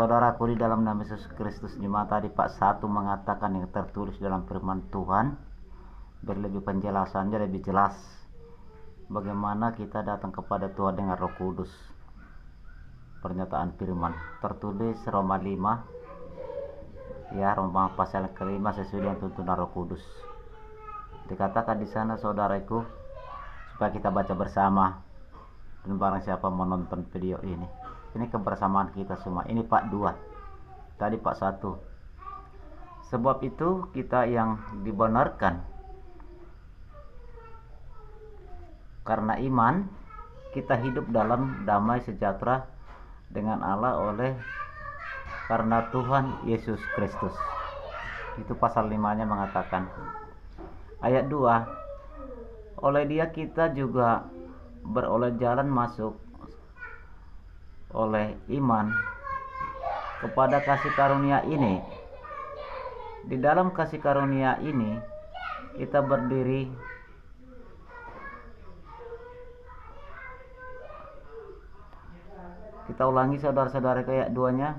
Saudaraku di dalam nama Yesus Kristus, jemaat tadi Pak 1 mengatakan yang tertulis dalam firman Tuhan, berlebih penjelasannya lebih jelas bagaimana kita datang kepada Tuhan dengan Roh Kudus. Pernyataan firman tertulis Roma 5 ya, Roma pasal kelima sesuai dengan tuntunan Roh Kudus. Dikatakan di sana saudaraku, supaya kita baca bersama, dan barang siapa menonton video ini kebersamaan kita semua. Ini Pak 2, tadi Pak 1. Sebab itu kita yang dibenarkan karena iman, kita hidup dalam damai sejahtera dengan Allah oleh karena Tuhan Yesus Kristus. Itu pasal 5-nya mengatakan. Ayat 2, oleh Dia kita juga beroleh jalan masuk oleh iman kepada kasih karunia ini. Di dalam kasih karunia ini kita berdiri kita ulangi saudara-saudara kayak duanya.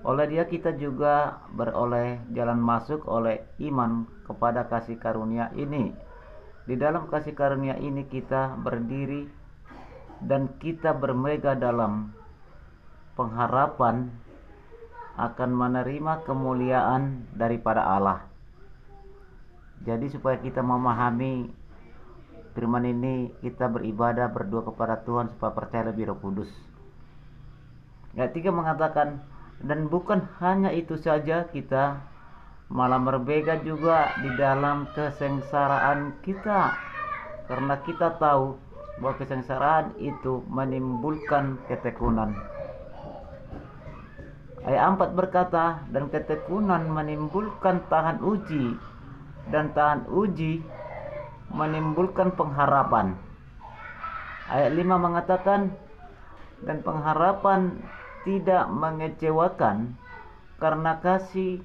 Oleh Dia kita juga beroleh jalan masuk oleh iman kepada kasih karunia ini. Di dalam kasih karunia ini kita berdiri dan kita bermegah dalam pengharapan akan menerima kemuliaan daripada Allah. Jadi supaya kita memahami firman ini, kita beribadah, berdoa kepada Tuhan supaya percaya lebih Roh Kudus. Ayat 3 mengatakan, dan bukan hanya itu saja, kita malah berbega juga di dalam kesengsaraan kita, karena kita tahu bahwa kesengsaraan itu menimbulkan ketekunan. Ayat 4 berkata, dan ketekunan menimbulkan tahan uji, dan tahan uji menimbulkan pengharapan. Ayat 5 mengatakan, dan pengharapan tidak mengecewakan, karena kasih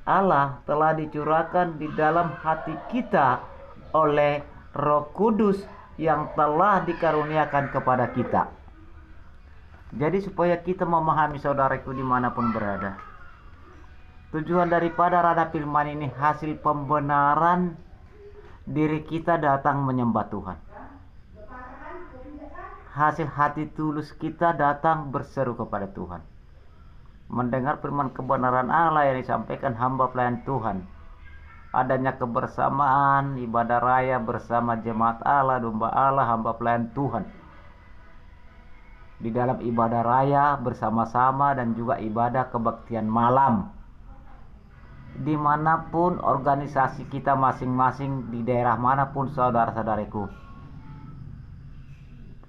Allah telah dicurahkan di dalam hati kita oleh Roh Kudus yang telah dikaruniakan kepada kita. Jadi supaya kita memahami saudaraku dimanapun berada, tujuan daripada rada firman ini hasil pembenaran diri kita datang menyembah Tuhan. Hasil hati tulus kita datang berseru kepada Tuhan, mendengar firman kebenaran Allah yang disampaikan hamba pelayan Tuhan. Adanya kebersamaan, ibadah raya bersama jemaat Allah, domba Allah, hamba pelayan Tuhan. Di dalam ibadah raya bersama-sama dan juga ibadah kebaktian malam. Dimanapun organisasi kita masing-masing, di daerah manapun saudara-saudariku.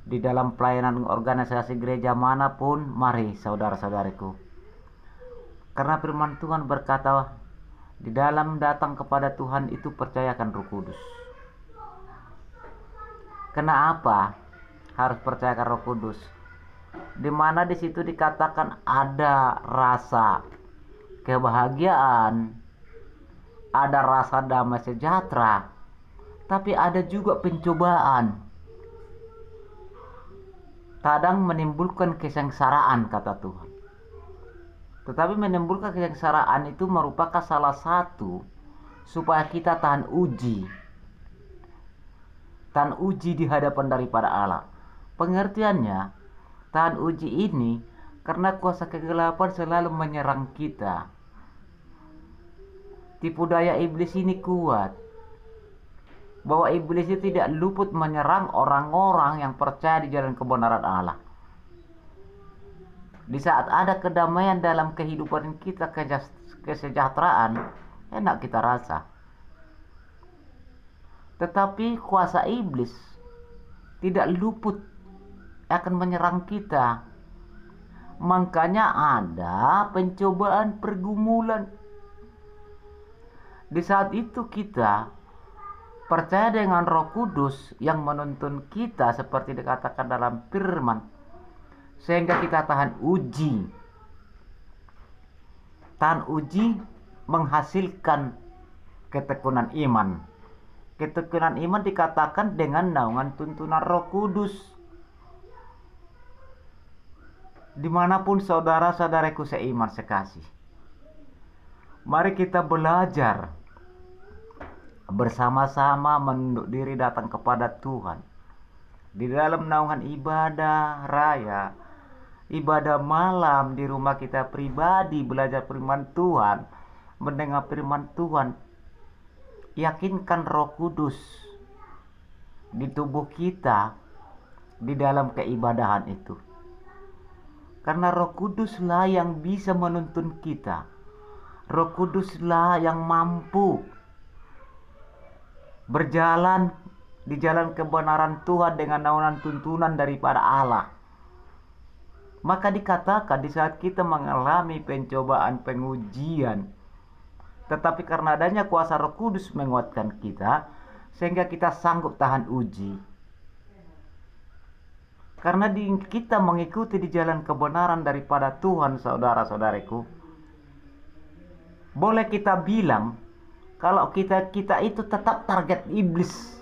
Di dalam pelayanan organisasi gereja manapun, mari saudara-saudariku. Karena firman Tuhan berkata, di dalam datang kepada Tuhan itu percayakan Roh Kudus. Kenapa harus percayakan Roh Kudus? Di mana di situ dikatakan ada rasa kebahagiaan, ada rasa damai sejahtera, tapi ada juga pencobaan. Kadang menimbulkan kesengsaraan kata Tuhan. Tetapi menimbulkan kesengsaraan itu merupakan salah satu supaya kita tahan uji. Tahan uji di hadapan daripada Allah. Pengertiannya, tahan uji ini karena kuasa kegelapan selalu menyerang kita. Tipu daya iblis ini kuat. Bahwa iblis itu tidak luput menyerang orang-orang yang percaya di jalan kebenaran Allah. Di saat ada kedamaian dalam kehidupan kita, kesejahteraan, enak kita rasa. Tetapi kuasa iblis tidak luput akan menyerang kita. Makanya ada pencobaan, pergumulan. Di saat itu kita percaya dengan Roh Kudus yang menuntun kita seperti dikatakan dalam firman. Sehingga kita tahan uji. Tahan uji menghasilkan ketekunan iman. Ketekunan iman dikatakan dengan naungan tuntunan Roh Kudus. dimanapun saudara-saudaraku seiman sekasih, mari kita belajar bersama-sama menunduk diri datang kepada Tuhan di dalam naungan ibadah raya, ibadah malam di rumah kita pribadi, belajar firman Tuhan, mendengar firman Tuhan. Yakinkan Roh Kudus di tubuh kita di dalam keibadahan itu, karena Roh Kuduslah yang bisa menuntun kita. Roh Kuduslah yang mampu berjalan di jalan kebenaran Tuhan dengan naungan tuntunan daripada Allah. Maka dikatakan di saat kita mengalami pencobaan, pengujian, tetapi karena adanya kuasa Roh Kudus menguatkan kita, sehingga kita sanggup tahan uji. Karena kita mengikuti di jalan kebenaran daripada Tuhan, saudara-saudariku, boleh kita bilang kalau kita itu tetap target iblis.